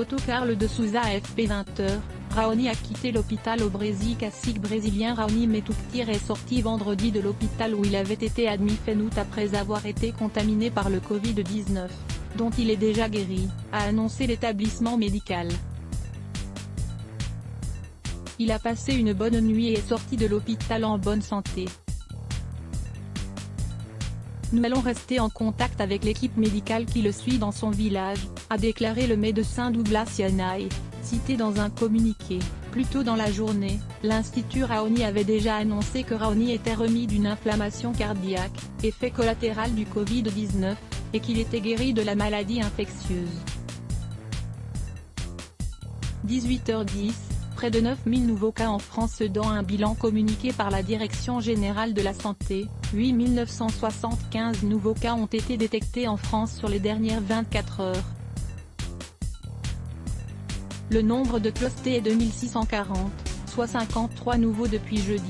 Photo Carlos de Souza AFP 20h, Raoni a quitté l'hôpital au Brésil. Cacique brésilien Raoni Metuktir est sorti vendredi de l'hôpital où il avait été admis fin août après avoir été contaminé par le Covid-19, dont il est déjà guéri, a annoncé l'établissement médical. Il a passé une bonne nuit et est sorti de l'hôpital en bonne santé. Nous allons rester en contact avec l'équipe médicale qui le suit dans son village, a déclaré le médecin Douglas Yanai, cité dans un communiqué. Plus tôt dans la journée, l'Institut Raoni avait déjà annoncé que Raoni était remis d'une inflammation cardiaque, effet collatéral du Covid-19, et qu'il était guéri de la maladie infectieuse. 18h10, près de 9000 nouveaux cas en France dans un bilan communiqué par la Direction Générale de la Santé. 8 975 nouveaux cas ont été détectés en France sur les dernières 24 heures. Le nombre de clusters est 2640, soit 53 nouveaux depuis jeudi.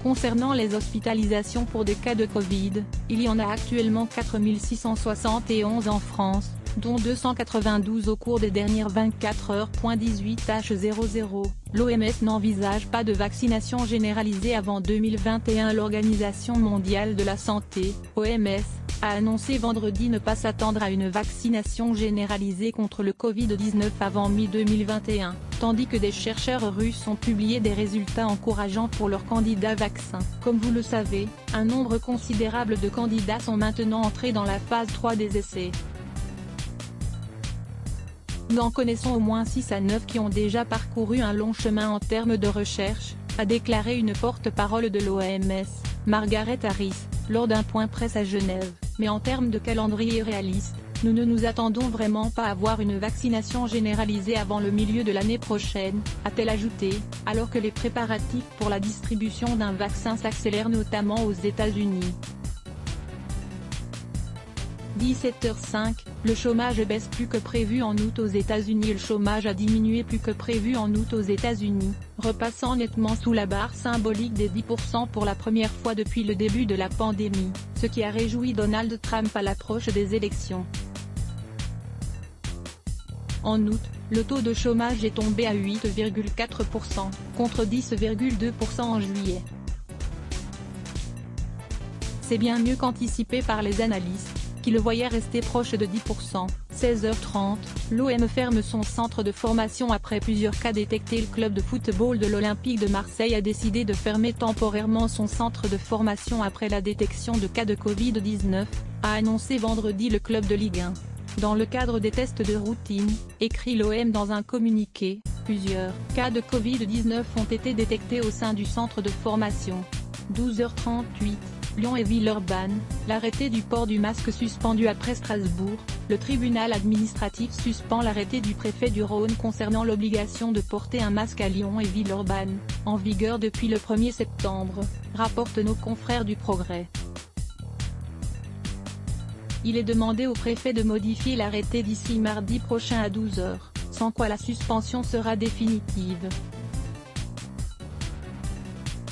Concernant les hospitalisations pour des cas de Covid, il y en a actuellement 4671 en France, dont 292 au cours des dernières 24 heures. 18h00, l'OMS n'envisage pas de vaccination généralisée avant 2021. L'Organisation mondiale de la santé, OMS, a annoncé vendredi ne pas s'attendre à une vaccination généralisée contre le Covid-19 avant mi-2021, tandis que des chercheurs russes ont publié des résultats encourageants pour leurs candidats vaccins. Comme vous le savez, un nombre considérable de candidats sont maintenant entrés dans la phase 3 des essais. Nous en connaissons au moins 6 à 9 qui ont déjà parcouru un long chemin en termes de recherche, a déclaré une porte-parole de l'OMS, Margaret Harris, lors d'un point presse à Genève. Mais en termes de calendrier réaliste, nous ne nous attendons vraiment pas à voir une vaccination généralisée avant le milieu de l'année prochaine, a-t-elle ajouté, alors que les préparatifs pour la distribution d'un vaccin s'accélèrent notamment aux États-Unis. 17h05, le chômage baisse plus que prévu en août aux États-Unis. Le chômage a diminué plus que prévu en août aux États-Unis, repassant nettement sous la barre symbolique des 10% pour la première fois depuis le début de la pandémie, ce qui a réjoui Donald Trump à l'approche des élections. En août, le taux de chômage est tombé à 8,4%, contre 10,2% en juillet. C'est bien mieux qu'anticipé par les analystes, qui le voyait rester proche de 10%. 16h30, l'OM ferme son centre de formation après plusieurs cas détectés. Le club de football de l'Olympique de Marseille a décidé de fermer temporairement son centre de formation après la détection de cas de Covid-19, a annoncé vendredi le club de Ligue 1. Dans le cadre des tests de routine, écrit l'OM dans un communiqué, plusieurs cas de Covid-19 ont été détectés au sein du centre de formation. 12h38. Lyon et Villeurbanne, l'arrêté du port du masque suspendu après Strasbourg. Le tribunal administratif suspend l'arrêté du préfet du Rhône concernant l'obligation de porter un masque à Lyon et Villeurbanne, en vigueur depuis le 1er septembre, rapportent nos confrères du Progrès. Il est demandé au préfet de modifier l'arrêté d'ici mardi prochain à 12h, sans quoi la suspension sera définitive.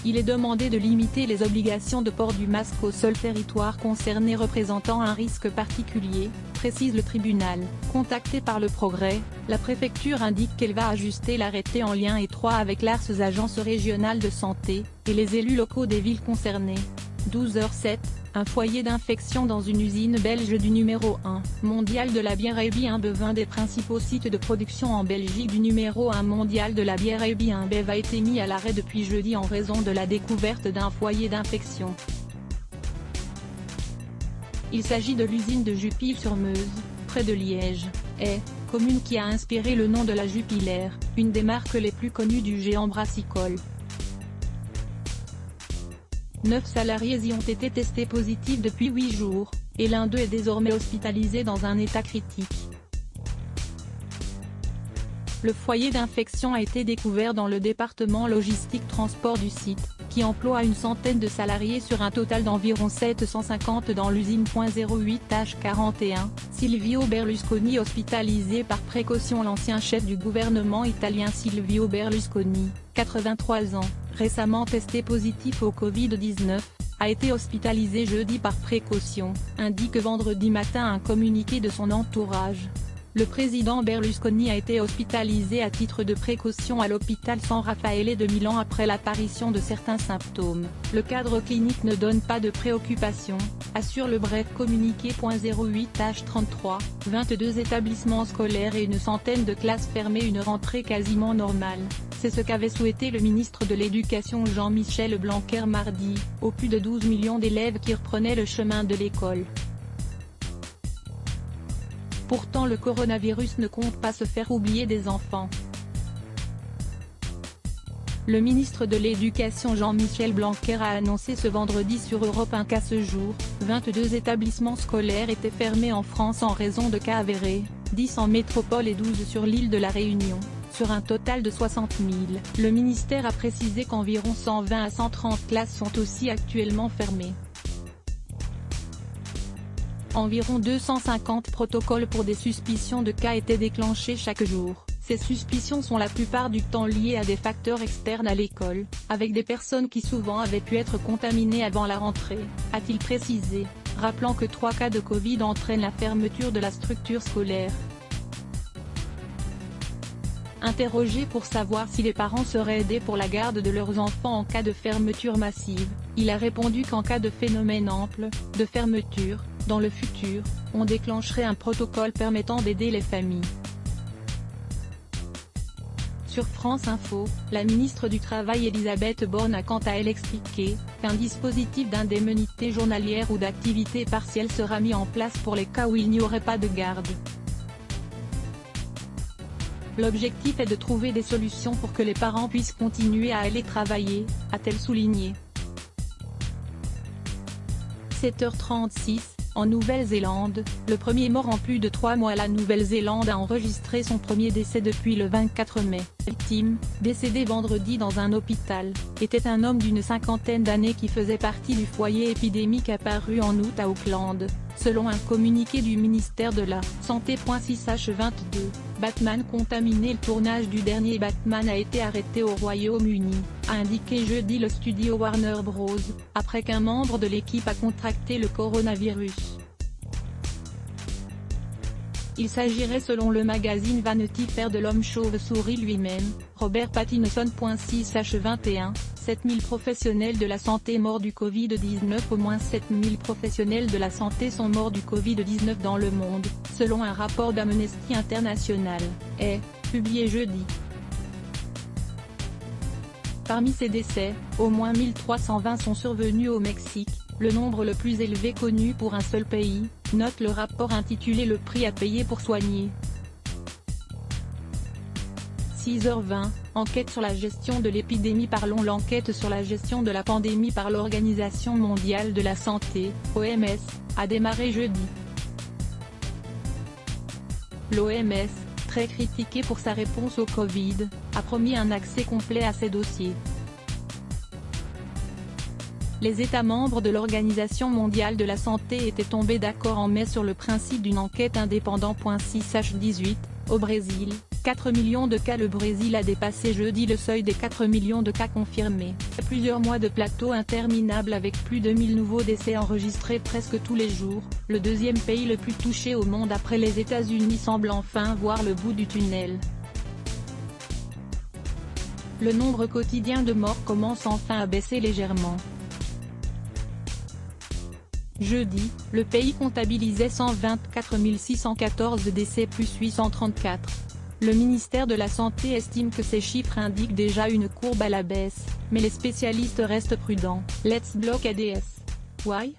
Il est demandé de limiter les obligations de port du masque au seul territoire concerné représentant un risque particulier, précise le tribunal. Contacté par le Progrès, la préfecture indique qu'elle va ajuster l'arrêté en lien étroit avec l'ARS, agences régionales de santé, et les élus locaux des villes concernées. 12h07, un foyer d'infection dans une usine belge du numéro 1 mondial de la bière AB InBev. Un des principaux sites de production en Belgique du numéro 1 mondial de la bière AB InBev a été mis à l'arrêt depuis jeudi en raison de la découverte d'un foyer d'infection. Il s'agit de l'usine de Jupille-sur-Meuse, près de Liège, commune qui a inspiré le nom de la Jupiler, une des marques les plus connues du géant brassicole. 9 salariés y ont été testés positifs depuis 8 jours, et l'un d'eux est désormais hospitalisé dans un état critique. Le foyer d'infection a été découvert dans le département logistique-transport du site, qui emploie une centaine de salariés sur un total d'environ 750 dans l'usine. 08h41, Silvio Berlusconi hospitalisé par précaution. L'ancien chef du gouvernement italien Silvio Berlusconi, 83 ans, récemment testé positif au Covid-19, a été hospitalisé jeudi par précaution, indique vendredi matin un communiqué de son entourage. Le président Berlusconi a été hospitalisé à titre de précaution à l'hôpital San Raffaele de Milan après l'apparition de certains symptômes. Le cadre clinique ne donne pas de préoccupation, assure le bref communiqué. 08h33, 22 établissements scolaires et une centaine de classes fermées, une rentrée quasiment normale. C'est ce qu'avait souhaité le ministre de l'Éducation Jean-Michel Blanquer mardi, aux plus de 12 millions d'élèves qui reprenaient le chemin de l'école. Pourtant le coronavirus ne compte pas se faire oublier des enfants. Le ministre de l'Éducation Jean-Michel Blanquer a annoncé ce vendredi sur Europe 1 qu'à ce jour, 22 établissements scolaires étaient fermés en France en raison de cas avérés, 10 en métropole et 12 sur l'île de la Réunion, sur un total de 60 000. Le ministère a précisé qu'environ 120 à 130 classes sont aussi actuellement fermées. Environ 250 protocoles pour des suspicions de cas étaient déclenchés chaque jour. Ces suspicions sont la plupart du temps liées à des facteurs externes à l'école, avec des personnes qui souvent avaient pu être contaminées avant la rentrée, a-t-il précisé, rappelant que 3 cas de Covid entraînent la fermeture de la structure scolaire. Interrogé pour savoir si les parents seraient aidés pour la garde de leurs enfants en cas de fermeture massive, il a répondu qu'en cas de phénomène ample, de fermeture, dans le futur, on déclencherait un protocole permettant d'aider les familles. Sur France Info, la ministre du Travail Elisabeth Borne a quant à elle expliqué qu'un dispositif d'indemnité journalière ou d'activité partielle sera mis en place pour les cas où il n'y aurait pas de garde. L'objectif est de trouver des solutions pour que les parents puissent continuer à aller travailler, a-t-elle souligné. 7h36, en Nouvelle-Zélande, le premier mort en plus de 3 mois. La Nouvelle-Zélande a enregistré son premier décès depuis le 24 mai. La victime, décédé vendredi dans un hôpital, était un homme d'une cinquantaine d'années qui faisait partie du foyer épidémique apparu en août à Auckland, selon un communiqué du ministère de la Santé. 6h22, Batman contaminé. Le tournage du dernier Batman a été arrêté au Royaume-Uni, a indiqué jeudi le studio Warner Bros., après qu'un membre de l'équipe a contracté le coronavirus. Il s'agirait selon le magazine Vanity Fair de l'homme chauve-souris lui-même, Robert Pattinson. 6h21, 7000 professionnels de la santé morts du Covid-19. Au moins 7000 professionnels de la santé sont morts du Covid-19 dans le monde, selon un rapport d'Amnesty International, publié jeudi. Parmi ces décès, au moins 1320 sont survenus au Mexique, le nombre le plus élevé connu pour un seul pays, note le rapport intitulé Le prix à payer pour soigner. 6h20, enquête sur la gestion de l'épidémie. Parlons. L'enquête sur la gestion de la pandémie par l'Organisation mondiale de la santé, OMS, a démarré jeudi. L'OMS, très critiquée pour sa réponse au Covid, a promis un accès complet à ses dossiers. Les États membres de l'Organisation mondiale de la santé étaient tombés d'accord en mai sur le principe d'une enquête indépendante. 6h18, au Brésil, 4 millions de cas. Le Brésil a dépassé jeudi le seuil des 4 millions de cas confirmés. Plusieurs mois de plateau interminable avec plus de 1000 nouveaux décès enregistrés presque tous les jours, le deuxième pays le plus touché au monde après les États-Unis semble enfin voir le bout du tunnel. Le nombre quotidien de morts commence enfin à baisser légèrement. Jeudi, le pays comptabilisait 124 614 décès plus 834. Le ministère de la Santé estime que ces chiffres indiquent déjà une courbe à la baisse, mais les spécialistes restent prudents. Let's block ADS. Why?